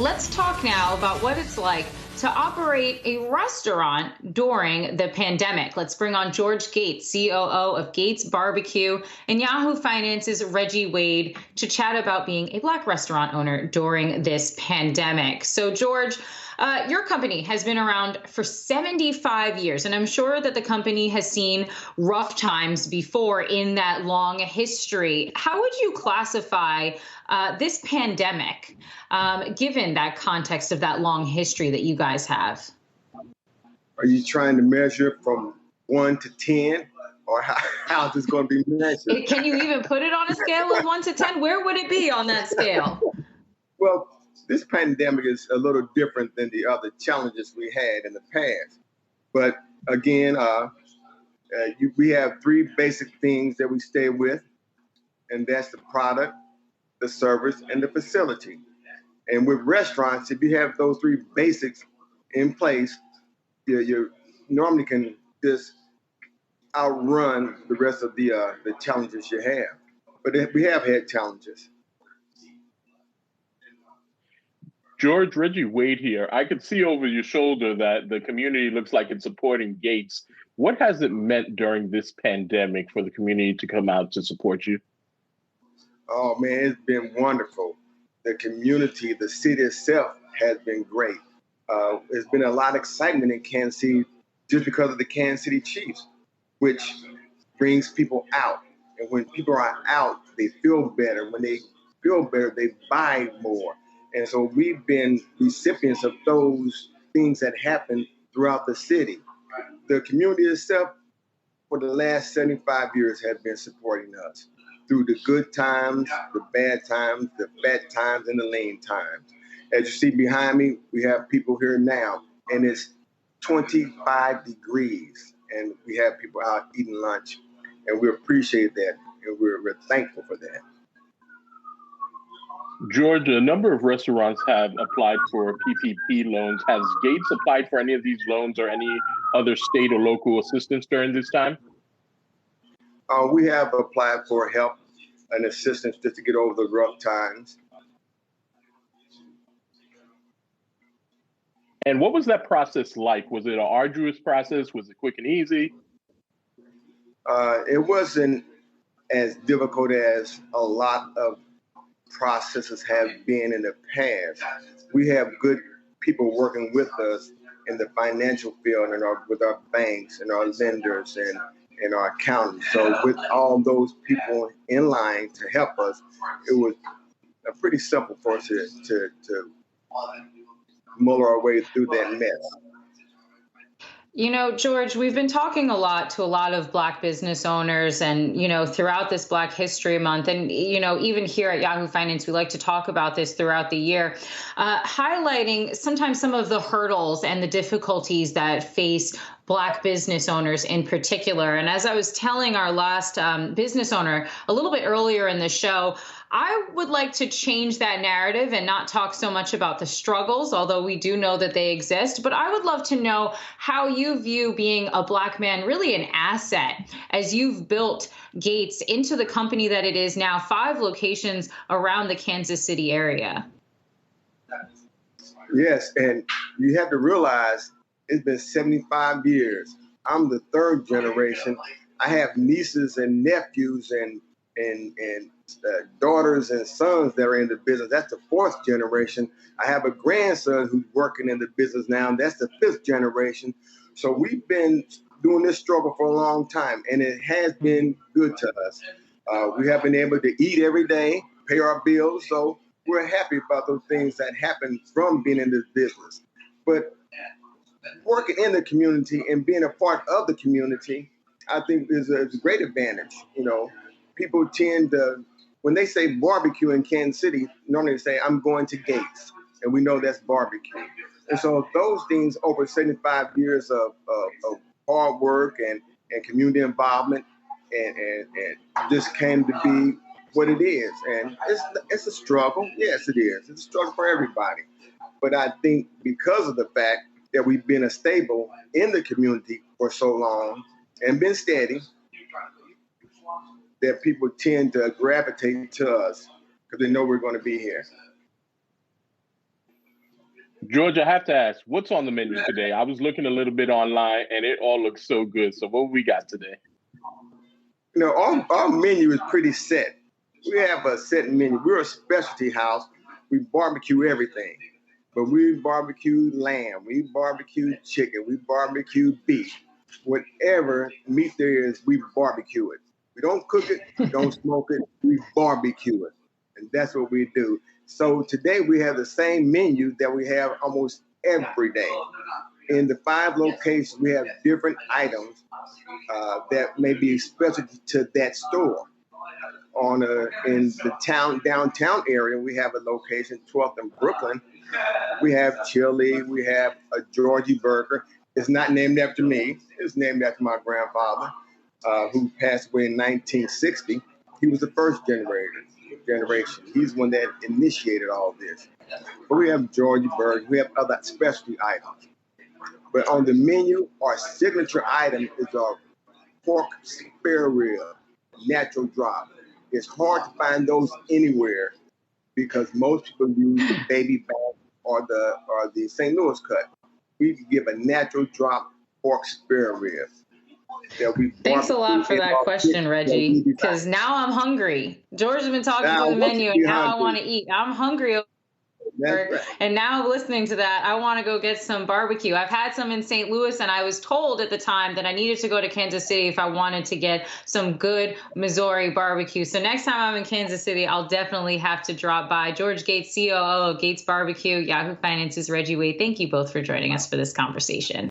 let's talk now about what it's like to operate a restaurant during the pandemic. Let's bring on George Gates, COO of Gates Bar-B-Q, and Yahoo Finance's Reggie Wade to chat about being a Black restaurant owner during this pandemic. So, George, your company has been around for 75 years, and I'm sure that the company has seen rough times before in that long history. How would you classify this pandemic, given that context of that long history that you guys have? Are you trying to measure it from 1 to 10, or how is this going to be measured? Can you even put it on a scale of 1 to 10? Where would it be on that scale? Well, this pandemic is a little different than the other challenges we had in the past. But again, we have three basic things that we stay with, and that's the product, the service, and the facility. And with restaurants, if you have those three basics in place, you normally can just outrun the rest of the challenges you have. But we have had challenges. George, Reggie Wade here. I could see over your shoulder that the community looks like it's supporting Gates. What has it meant during this pandemic for the community to come out to support you? Oh, man, it's been wonderful. The community, the city itself has been great. There's been a lot of excitement in Kansas City just because of the Kansas City Chiefs, which brings people out. And when people are out, they feel better. When they feel better, they buy more. And so we've been recipients of those things that happen throughout the city. The community itself, for the last 75 years, has been supporting us through the good times, the bad times, the fat times, and the lean times. As you see behind me, we have people here now, and it's 25 degrees, and we have people out eating lunch, and we appreciate that, and we're thankful for that. George, a number of restaurants have applied for PPP loans. Has Gates applied for any of these loans or any other state or local assistance during this time? We have applied for help and assistance just to get over the rough times. And what was that process like? Was it an arduous process? Was it quick and easy? It wasn't as difficult as a lot of processes have been in the past. We have good people working with us in the financial field and with our banks and our lenders and our accountants. So with all those people in line to help us, it was pretty simple for us to mull our way through that mess. You know, George, we've been talking a lot to a lot of Black business owners and, throughout this Black History Month. And, even here at Yahoo Finance, we like to talk about this throughout the year, highlighting sometimes some of the hurdles and the difficulties that face Black business owners in particular. And as I was telling our last business owner a little bit earlier in the show, I would like to change that narrative and not talk so much about the struggles, although we do know that they exist. But I would love to know how you view being a Black man really an asset as you've built Gates into the company that it is now, 5 locations around the Kansas City area. Yes, and you have to realize it's been 75 years. I'm the 3rd generation. I have nieces and nephews and daughters and sons that are in the business. That's the 4th generation. I have a grandson who's working in the business now. That's the 5th generation. So we've been doing this struggle for a long time, and it has been good to us. We have been able to eat every day, pay our bills. So we're happy about those things that happen from being in this business. But working in the community and being a part of the community, I think is a great advantage. People tend to, when they say barbecue in Kansas City, normally they say, I'm going to Gates. And we know that's barbecue. And so those things over 75 years of hard work and community involvement and just came to be what it is. And it's a struggle. Yes, it is. It's a struggle for everybody. But I think because of the fact that we've been stable in the community for so long and been steady, that people tend to gravitate to us because they know we're going to be here. George, I have to ask, what's on the menu today? I was looking a little bit online, and it all looks so good. So what we got today? Our menu is pretty set. We have a set menu. We're a specialty house. We barbecue everything. But we barbecue lamb, we barbecue chicken, we barbecue beef. Whatever meat there is, we barbecue it. We don't cook it, we don't smoke it, we barbecue it. And that's what we do. So today we have the same menu that we have almost every day. In the 5 locations, we have different items that may be special to that store. In the downtown area, we have a location, 12th and Brooklyn. We have chili. We have a Georgie burger. It's not named after me. It's named after my grandfather, who passed away in 1960. He was the first generation. He's the one that initiated all this. But we have Georgie burger. We have other specialty items. But on the menu, our signature item is our pork spare rib, natural drop. It's hard to find those anywhere because most people use the baby back or the St. Louis cut. We give a natural drop pork spare rib. Thanks a lot for that question, Reggie, because now I'm hungry. George has been talking through the menu, and now I want to eat. I'm hungry. Right. And now listening to that, I want to go get some barbecue. I've had some in St. Louis, and I was told at the time that I needed to go to Kansas City if I wanted to get some good Missouri barbecue. So next time I'm in Kansas City, I'll definitely have to drop by. George Gates, COO of Gates Bar-B-Q, Yahoo Finance's Reggie Wade. Thank you both for joining us for this conversation.